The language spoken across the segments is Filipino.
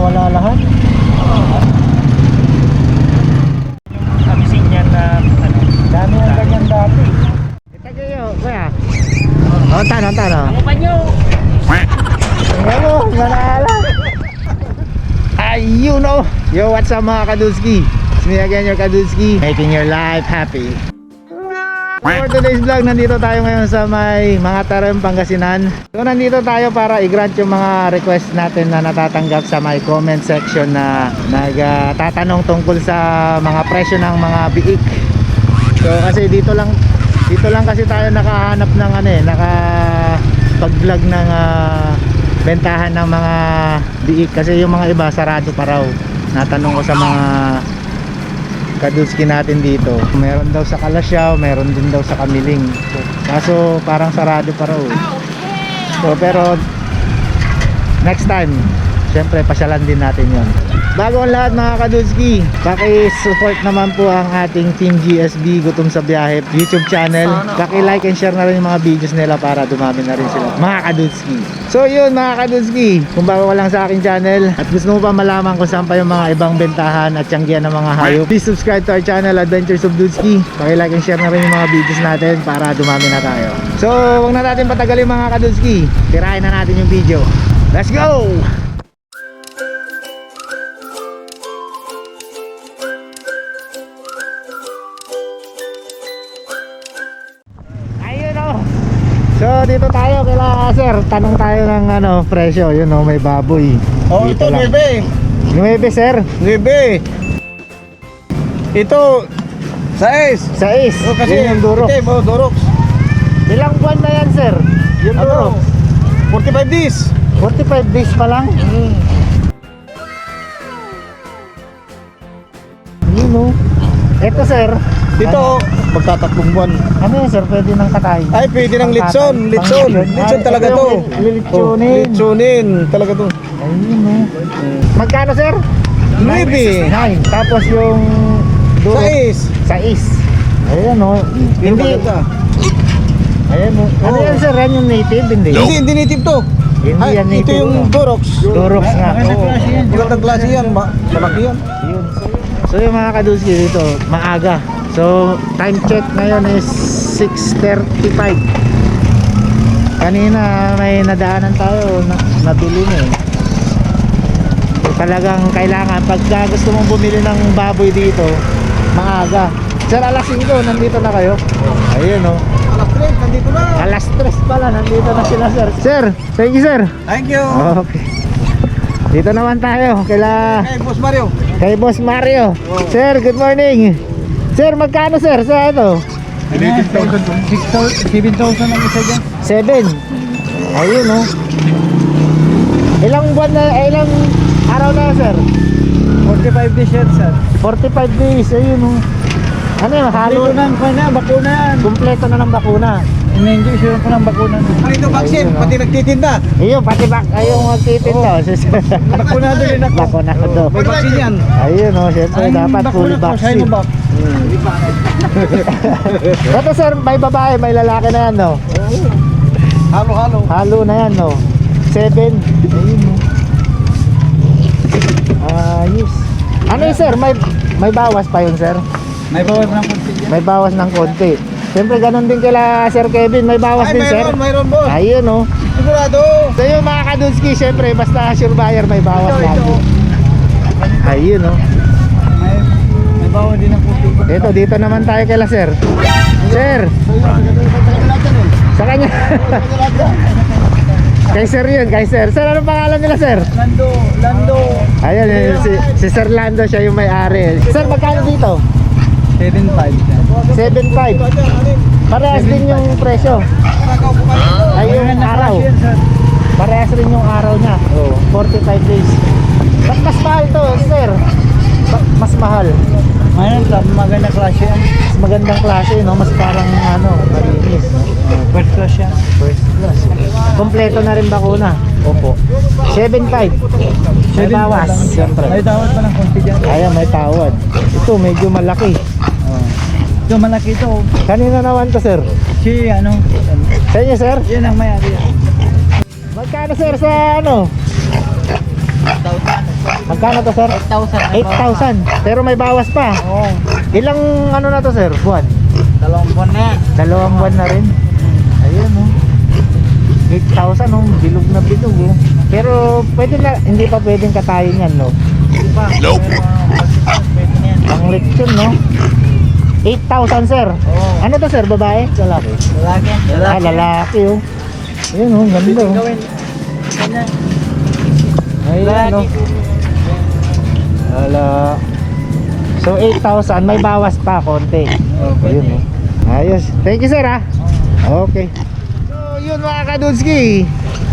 nawawala lahat. Amising yan na ano. Dami ang ganyan dati. Ito kayo, kuya. Tano. Ako pa nyo. Tingnan mo, manala. Ayun o. Yo, what's up mga Kadulski? It's me again, your Kadulski, making your life happy. For today's vlog, nandito tayo ngayon sa may mga Tarim, Pangasinan. So nandito tayo para i-grant yung mga request natin na natatanggap sa my comment section na nagtatanong tungkol sa mga presyo ng mga biik. So kasi dito lang kasi tayo nakahanap ng nakapag-vlog ng bentahan ng mga biik kasi yung mga iba sarado pa raw. Natanong ko sa mga Kadulski natin dito, meron daw sa Kalasyaw, meron din daw sa Kamiling. Kaso parang sarado pa raw. So pero next time, syempre pasyalan din natin yon. Bago ang lahat mga Kadulski, paki-support naman po ang ating Team GSB Gutom sa Biyahe YouTube channel. Paki-like and share na rin yung mga videos nila para dumami na rin sila mga Kadulski. So yun mga Kadulski, kung bago ka lang sa aking channel at gusto mo pa malaman kung saan pa yung mga ibang bentahan at tiyanggihan ng mga hayop, please subscribe to our channel Adventures of Dudski. Paki-like and share na rin yung mga videos natin para dumami na tayo. So huwag na natin patagalin mga Kadulski, tirahin na natin yung video. Let's go! So dito tayo kila sir, tanong tayo ng presyo, yun may baboy. Oh, Dito ito lang. 9. 9 sir. 9. Ito 6. 6. Oh, kasi Yun yung durok. Ito, durok. Ilang buwan na yan sir? Yung durok. 45 days. 45 days pa lang. Yun Ito sir. Dito, magtatatlong buwan. Ano yan sir? Pwede ng katay? Ay, pwede ng litson. Litson. Litson talaga to. Litsonin. Litsonin. Talaga to. Ayun Magkano sir? 9. 9. Tapos yung durok. 6. 6. Ayan Hindi. Ayan Ano yan sir? Yan yung native? Hindi. Hindi native to. Hindi Ay, yan ito native. yung Durox. Durox nga. Magandang klase yan. Malaki yan. Yun. So yung mga Kadulski dito, maaga. So time check ngayon is 6:35. Kanina may nadaanan tayo, nabili na So, talagang kailangan pagka gusto mong bumili ng baboy dito, maaga. Sir, alas 5 nandito na kayo? Ayun Alas 3, nandito na. Alas 3 pala nandito na sila sir. Sir, thank you sir. Thank you. Okay. Dito naman tayo Hey, Boss Mario. kay Boss Mario. Sir, good morning. Sir, magkano sir sa 7,000 ang isa dyan. 7. Ayun Ilang buwan na, ilang araw na sir? 45 days yan, sir. 45 days, ayun Ano yun, halo na, bakuna yan. kumpleto na ng bakuna. In-enjoy ko ng bakuna. Ay, ito vaccine, Ayun, pati nagtitinda. Ayun, pati ayong magtitinda. Bakunado rin ako. Bakunado. May vaccine yan. Ayun siyempre dapat full vaccine. Ito sir, may babae, may lalaki na yan Halo-halo. Halo na yan 7. Ayun ayos. Ano yun sir, may bawas pa yun sir? May bawas ng konti yan. May bawas ng konti. Siyempre ganun din kila Sir Kevin, may bawas Ay, din sir. mayroon boss. Ayun Sigurado. So yung mga Kadulski, siyempre basta sure buyer may bawas Ito. lagi. Ayun May bawas din ng konti. Ito, dito naman tayo kila sir. Sir, sa kanya. Kay sir yun, kay sir. Sir, anong pangalan nila sir? Lando. Ayun, si Sir Lando, siya yung may-ari. Sir, magkano dito? 7.5. 7.5. Parehas din yung presyo. Ay, yung araw. Parehas rin yung araw niya. 45 days. Ba't mas mahal to, sir? Mas mahal. Maganda klase yan. Mas magandang klase, mas parang malinis. First class yan. First class. Kompleto na rin bakuna. Opo. 7.5. May bawas, siyempre. May tawad pa ng konti dyan. Ayan, may tawad. Ito, medyo malaki. Ito malaki ito. Kanina naman to, sir. Si Sa inyo, sir? yan ang may-ari yan. Magkano, sir, sa Magkano to, sir? 8,000. 8,000. Pero may bawas pa. Oo. Ilang ano na to, sir? Buwan? 2 buwan na yan. 2 buwan na rin. Ayun, oh. 8,000, oh. Bilog na bilog, oh. Pero pwede na, hindi pa pwedeng katayin yan, no? Hindi pa. Nope. Pero pwede na yan. Ang lechon, no? 8,000, sir. Oo. Ano to, sir? Babae? Lalaki? Lalaki. Ah, lalaki, oh. Ayun, oh. Ganda, oh. Gawin. Ganyan. Ayun, oh. Wala. So 8,000, may bawas pa konti. Ayun, oh. Ayos. Thank you, sir, ah. Okay. So yun, mga kadudski,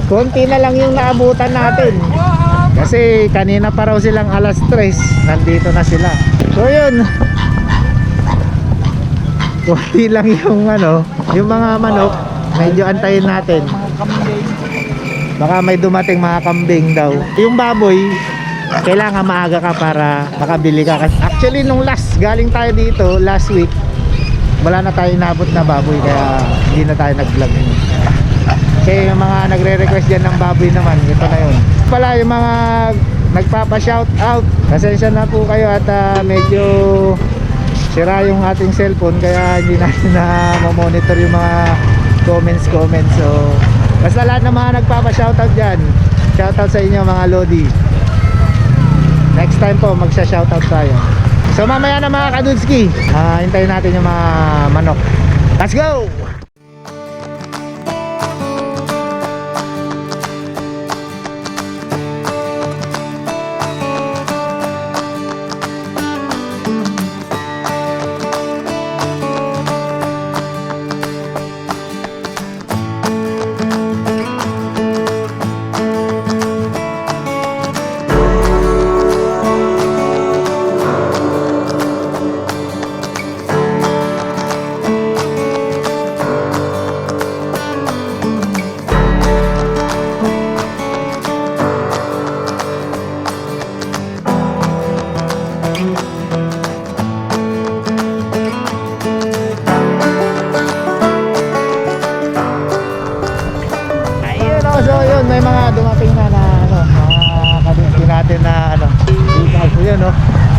konti na lang yung naabutan natin. Kasi kanina pa raw silang alas 3, nandito na sila. So yun, konti lang yung ano, yung mga manok. Medyo antayin natin. Mga kambing. Baka may dumating mga kambing daw. Yung baboy, kailangan maaga ka para makabili ka. Actually, nung last, galing tayo dito, last week, wala na tayo inabot na baboy, kaya hindi na tayo nag-vlog. Kasi yung mga nagre-request dyan ng baboy naman, ito na yun. Pala yung mga nagpapa-shout out, pasensya na po kayo at medyo sira yung ating cellphone, kaya hindi natin na monitor yung mga comments. So basta lahat ng mga nagpapa-shoutout dyan, shoutout sa inyo mga Lodi. Next time po magsha-shoutout tayo. So mamaya na mga kadudski, hintayin natin yung mga manok. Let's go! So yun, may mga dumating na ano, mga kadudski natin na ano, dito yun, no.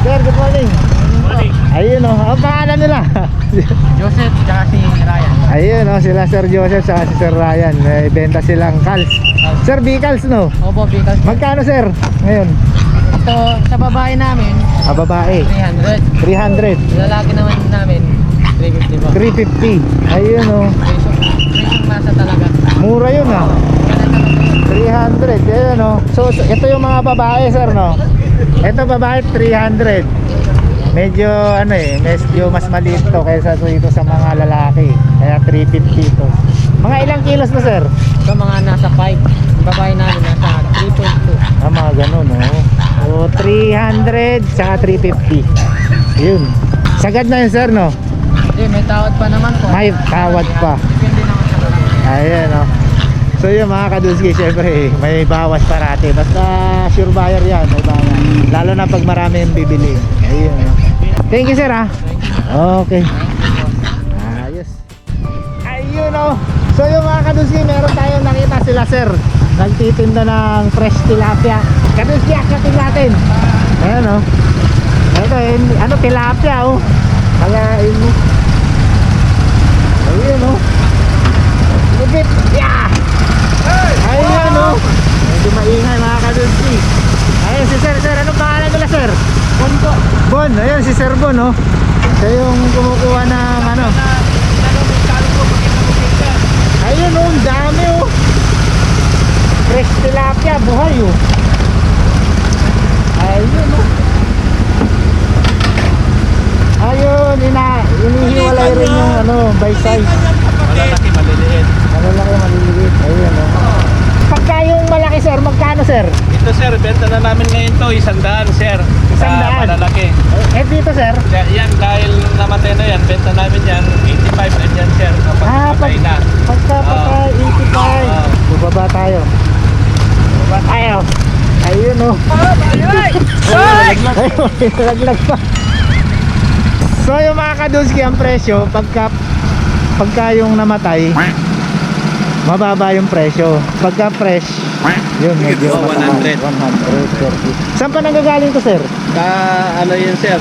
Sir, good morning. Morning. Ayun, no. Ang pangalan nila. Joseph, tsaka si Ryan. Ayun, no, sila Sir Joseph sa si Sir Ryan. May benta silang calls. Sir, Bicals, no. Opo, because Magkano, sir? Ngayon? ito sa babae namin, Babae. 300. 300. Lalaki naman namin, 350 po. 350. Ayun, no. Presyong masa talaga. Mura yun, ah. 300. Ayun, no. So ito yung mga babae, sir, no. Ito babae 300. Medyo ano medyo mas maliit to kaysa dito sa mga lalaki. Kaya 350 to. Mga ilang kilos na, sir? Ito mga nasa 5. Yung babae namin nasa 3.2. Mga ganun, no. So 300 saka 350. Yun. Sagad na yun, sir, no. Hindi, may tawad pa naman po. May tawad pa. Depende naman sa babae. Ayan, no. So yun, mga kadudski, syempre may bawas parati. Basta sure buyer yan, may bawas. Lalo na pag marami yung bibili. Ayun, no. Thank you, sir, ah. Okay. Ayos. Ayun, no. So yung mga kadudski, meron tayong nakita sila, sir. Nagtitinda ng fresh tilapia. Kadudski, akyatin natin. Ayan, no. Ito, ano, tilapia, oh. Kalain mo. Ayun, no. Lupit. Yeah! Ayun, no. Medyo maingay, mga kadudski. Ayun, si sir, anong pangalan nila, sir? Bon po. Bon, ayun, si Sir Bon, no. Siya yung kumukuha ng ano. Ayun, no, ang dami, oh. Fresh tilapia, buhay, oh. Ayun, no. Ayun, inihiwalay rin yung ano, by size. Malalaki, maliliit. Malalaki, maliliit. Ayun, no. Pagka yung malaki, sir, magkano, sir? Ito sir, benta na namin ngayon to, 100 sir. Sa 100? malalaki. Dito, sir. Yan, dahil namatay na yan, benta namin yan, 85 and yan sir. Kapag namatay na. Pagka 85. Bubaba tayo. Bubaba tayo. Ayun, no. Ayun, laglag pa. So yung mga kadudski, ang presyo pagka yung namatay mababa yung presyo. Pagka fresh, yun, medyo Oh, 100. 130. Saan pa nanggagaling to, sir? Ano yun sir,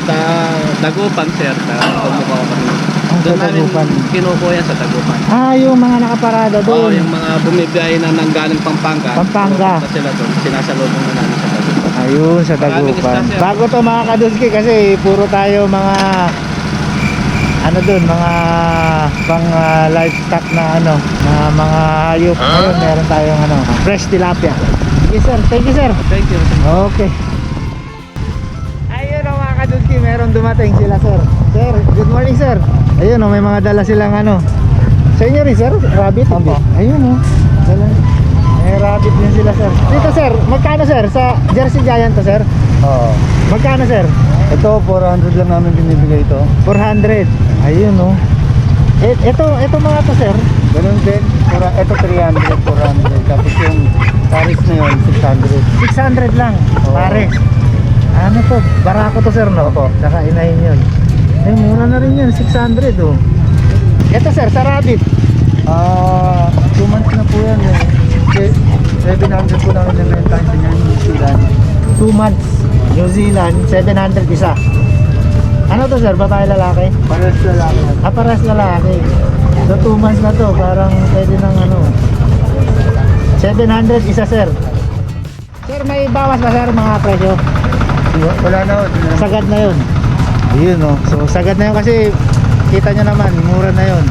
Dagupan sir, Tumukaw kami. Sa Doon namin Dagupan. kinukuha yan sa Dagupan. Ah, yung mga nakaparada Oo, doon. yung mga bumibiyay na nanggaling Pampanga. Pampanga. Pupunta sila doon, sinasalubong na namin sa Dagupan. Ayun, sa Maraming Dagupan. isda, sir. Bago to mga kaduski kasi puro tayo mga ano doon, mga pang livestock na ano, na mga hayop. Ngayon meron tayong ano, fresh tilapia. Yes sir, thank you sir. Thank you. Okay. Ayun o mga kaduski, meron dumating sila sir. Sir, good morning sir. Ayun o, may mga dala silang ano. Sa inyo rin sir, rabbit? Hindi. Ayun o, dala. May rabbit din sila sir. Dito sir, magkano sir? Sa Jersey Giant to sir? Oo. Magkano sir? Ito, 400 lang namin binibigay ito. 400. Ayun o. Ito mga to sir. Ganun din. Ito 300, 400. Tapos yung Paris na yun, 600. 600 lang. Oo. Pare. Ano to? Barako to sir no? Opo. Saka inahin yun. Eh mura na rin yan. 600 oh. Ito sir, sa rabbit. 2 months na po yan eh. 700 po namin nabenta sa niyan, New Zealand. 2 months. New Zealand, 700 isa. Ano to sir? Babae lalaki? Pares lalaki na. Pares lalaki. So 2 months na to. Parang pwede ng ano. 700 isa sir. Sir, may bawas ba sir mga presyo? Wala na. Sagad na yun. Ayun oh. So sagad na yun kasi kita nyo naman, mura na yun.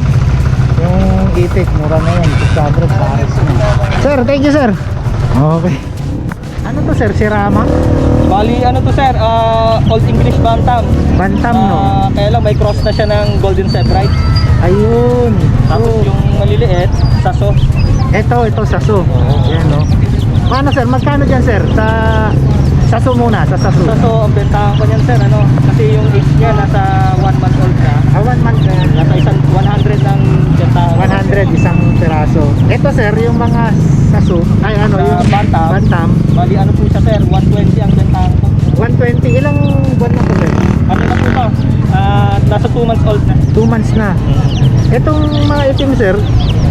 Yung itik, mura na yun. 600 pares na. Sir, thank you sir. Okay. Ano to sir? Sirama? Bali, ano to sir, Old English Bantam. Bantam no? Kaya lang may cross na siya ng Golden Sebright. Ayun. Tapos So, yung maliliit, Saso. ito Saso. Yan no. Paano sir? Magkano dyan sir? Sa Saso muna, sa Saso. Saso, ang bentahan ko niyan sir, ano, kasi yung age niya nasa 1 month old na. 1 month na yan. Nasa 100 ng bentahan ko. 100 isang piraso. Ito sir, yung mga Saso, ay ano, Sa yung Bantam. Bantam. Bali, ano po siya sir, 120 ang bentahan ko. 120, ilang buwan na po sir? Ano na po to? Nasa 2 months old na. 2 months na. Itong mga itim sir,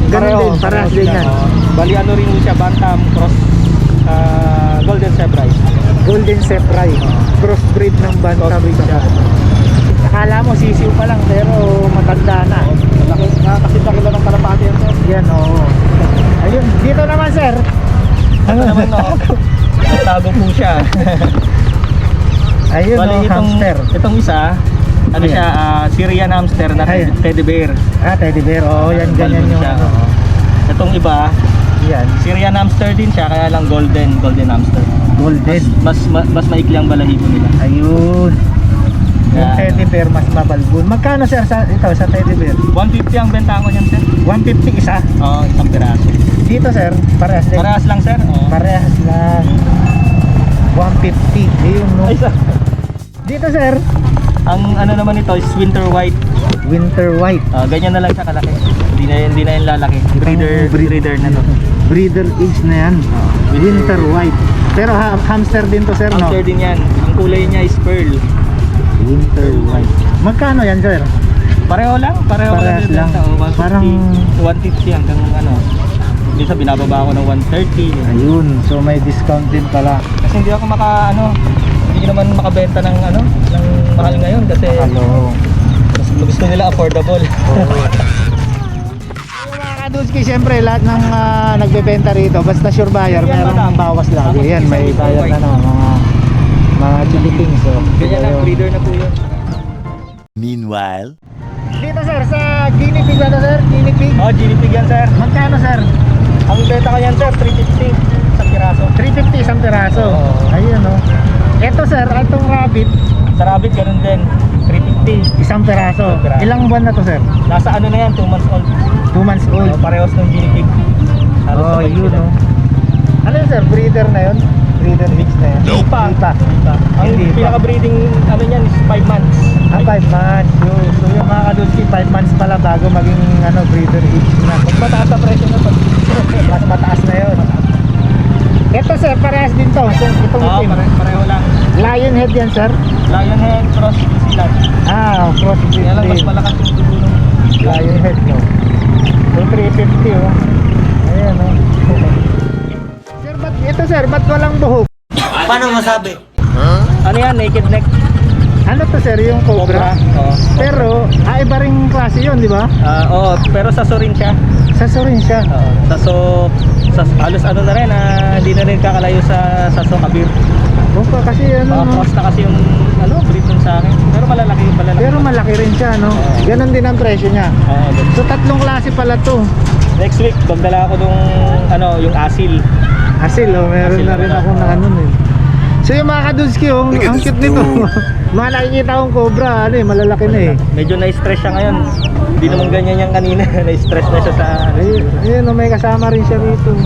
ganun din, parehas din yan. Bali, ano rin po siya, Bantam, cross, Golden Sebright. Golden Sebright, crossbreed ng Bantam siya. Akala mo sisiw pa lang pero matanda na. Kasi takila ng kalapati yan sir. Yan oo. Ayun, dito naman sir. Ano naman no? Tago po siya. Ayun Bali, oh, hamster. Itong isa, ano Ayan. siya, Syrian hamster na Ayan. teddy bear. Ah, teddy bear. Oo, yan ganyan Balbon yung siya, ano. oo. Itong iba, Yan, Syrian hamster din siya, kaya lang golden hamster. golden. Mas maikli ang balahibo nila. Ayun. Yung Yan. teddy bear mas mabalbon. Magkano sir sa teddy bear? 150 ang bentahan ko niyan sir. 150 isa. Oo, isang piraso. Dito sir, parehas din. Parehas lang sir. Oo. Parehas lang. 150. Ayun no. Ay, sir. Dito sir, Ang ano naman ito is winter white. winter white. Ganyan na lang siya kalaki. Hindi na yung lalaki. Breeder na to. Breeder age na yan. Winter white. Pero hamster din to sir no? Hamster din yan. Ang kulay niya is pearl. Winter white. Magkano yan sir? Pareho lang. Parehas lang. Parang 150 hanggang ano. Minsan binababa ako ng 130. ayun. So may discount din pala. Kasi hindi ako hindi naman makabenta ng ano, ng mahal ngayon kasi Hello. gusto nila affordable. Yung mga kadutski, syempre lahat ng nagbebenta rito, basta sure buyer, Yan, merong madam. bawas lagi. Tapos Yan, may isang bayad na white. mga chili kings. So, Ganyan na, breeder na po yun. Meanwhile, dito sir, sa guinea pig na to sir, guinea pig. Oh, guinea pig yan sir. Magkano sir? Ang benta ko yan sir, 350 sa piraso. 350 isang piraso. Oo. Ayun no. Ito sir, itong rabbit, Sa rabbit ganun din, 350. isang piraso. Isang piraso. Ilang buwan na to sir? Nasa ano na yan, 2 months old. 2 months old. Parehas ng guinea pig. Halos Oh, sabay yun sila. no. Ano yun sir, breeder na yun? Breeder mix na yan? Lipa. Lipa. Ang Hindi pa. pinaka-breeding ano niyan is 5 months. 5 months. So yung mga kadutski, 5 months pala bago maging ano, breeder age na. Mas mataas sa presyo na pag Mas mataas na yun. Ito sir, parehas din to. Itong Oo, itim. pareho lang. Lion head yan sir. Lion head, cross sila. Cross Kaya lang mas breed. malakas yung dugo ng Lion head no. So 350 oh. Ayan, oh. Sir, ba't walang buhok? Ano yan? Naked neck. Ano to sir, yung cobra? Oo. Pero, iba ring klase yun, di ba? Oo, pero saso rin siya. Saso rin siya. Oo. Halos ano na rin, hindi na rin kakalayo sa saso kabir. Opo, kasi ano, no? Cross na kasi yung breed nun sa akin. Pero malalaki. Pero malaki rin siya, no? Ganon din ang presyo niya. Oo, good. So, tatlong klase pala to. Next week, magdala ako nung yung asil. Asil, oh, meron Asil na rin na ako na ano eh. So yung mga kadunski, oh, ang cute nito. Mga nakikita kong cobra, ano eh, malalaki na eh. Medyo na-stress siya ngayon. Hindi naman ganyan yung kanina. Na-stress na siya sa Ayun, oh, may kasama rin siya rito.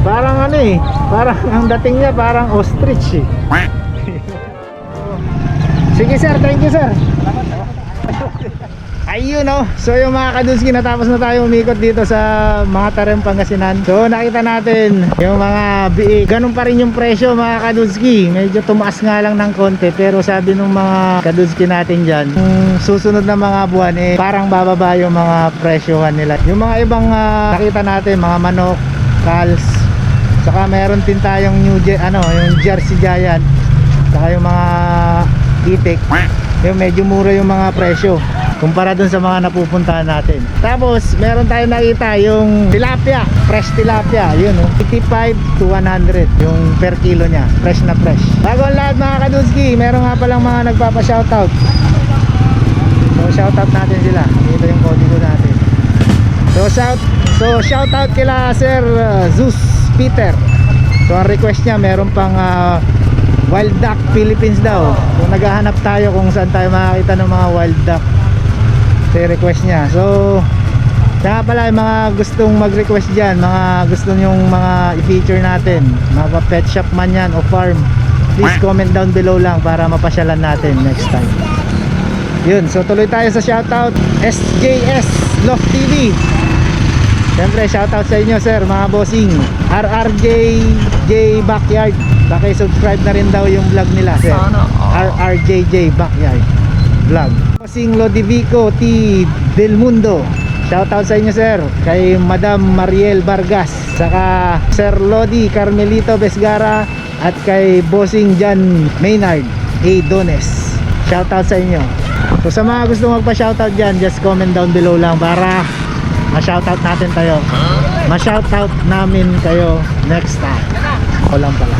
Parang ano eh, parang ang dating niya parang ostrich eh. Sige sir, thank you sir. Ayun oh, so yung mga kadunski, natapos na tayo umikot dito sa mga Tarem Pangasinan. So nakita natin yung mga biik, ganun pa rin yung presyo mga kadunski. Medyo tumaas nga lang ng konti, pero sabi nung mga kadunski natin dyan, yung susunod na mga buwan eh parang bababa yung mga presyohan nila. Yung mga ibang nakita natin, mga manok, calves, saka meron din tayong yung Jersey Giant, saka yung mga itik, yung medyo mura yung mga presyo kumpara dun sa mga napupuntahan natin. Tapos meron tayong nakita yung tilapia, fresh tilapia, yun oh, 85 to 100 yung per kilo nya, fresh na fresh. Bago ang lahat mga kadunski, meron nga palang mga nagpapa-shoutout. So shoutout natin sila, dito yung kodigo natin. So shoutout kila Sir Zeus Peter. So ang request niya, meron pang wild duck Philippines daw. So naghahanap tayo kung saan tayo makakita ng mga wild duck. So request niya. So kaya pala yung mga gustong mag-request dyan, mga gusto yung mga i-feature natin, mga pet shop man yan o farm, please comment down below lang para mapasyalan natin next time. Yun, so tuloy tayo sa shoutout. SJS Love TV, siyempre shoutout sa inyo sir, mga bossing. RRJJ Backyard, paki-subscribe na rin daw yung vlog nila sir. RRJJ Backyard Vlog. Bossing Lodivico T. Del Mundo, shoutout sa inyo sir. Kay Madam Mariel Vargas, saka Sir Lodi Carmelito Besgara, at kay Bossing Jan Maynard A. Dones, shoutout sa inyo. So sa mga gusto magpa-shoutout dyan, just comment down below lang para ma-shoutout natin tayo. Ma-shoutout namin kayo next time. O lang pala.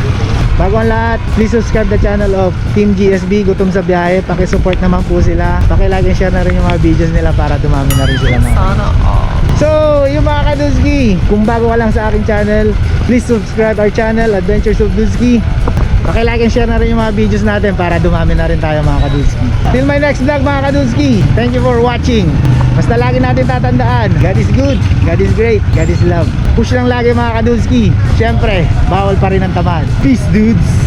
Bago ang lahat, please subscribe the channel of Team GSB Gutom sa Biyahe. Paki-support naman po sila. Paki-like and share na rin yung mga videos nila para dumami na rin sila. So, yung mga kadunski, kung bago ka lang sa aking channel, please subscribe our channel, Adventures of Dudski. Paki-like and share na rin yung mga videos natin para dumami na rin tayo mga kadunski. Till my next vlog mga kadunski, thank you for watching. Basta lagi natin tatandaan, God is good, God is great, God is love. Push lang lagi mga kadunski. Siyempre, bawal pa rin ang tamad. Peace dudes!